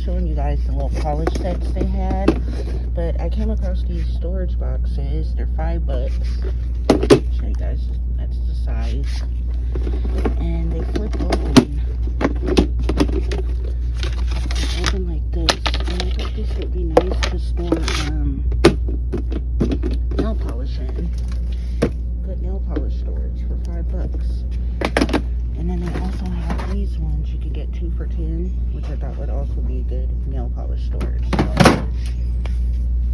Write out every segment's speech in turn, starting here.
Showing you guys the little polish sets they had, but I came across these storage boxes. They're $5. Show you guys, that's the size, and they flip open like this. And I thought this would be nice to store nail polish in. Good nail polish storage for $5. And then they also have these ones. You could get 2 for $10, which I thought would also be a good nail polish storage.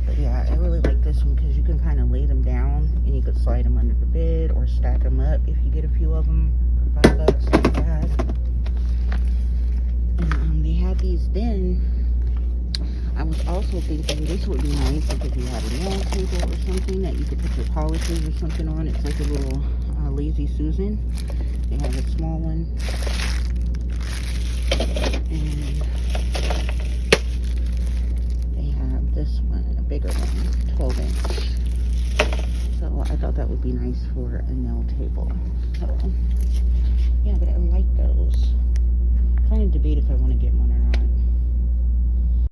But yeah, I really like this one because you can kind of lay them down and you could slide them under the bed or stack them up if you get a few of them for $5 like that. And they had these then. I was also thinking this would be nice if you had a nail table or something that you could put your polishes or something on. It's like a little Lazy Susan. They have a small one, and they have this one, a bigger one, 12-inch. So I thought that would be nice for a nail table. So yeah, but I like those. I'm trying to debate if I want to get one or not.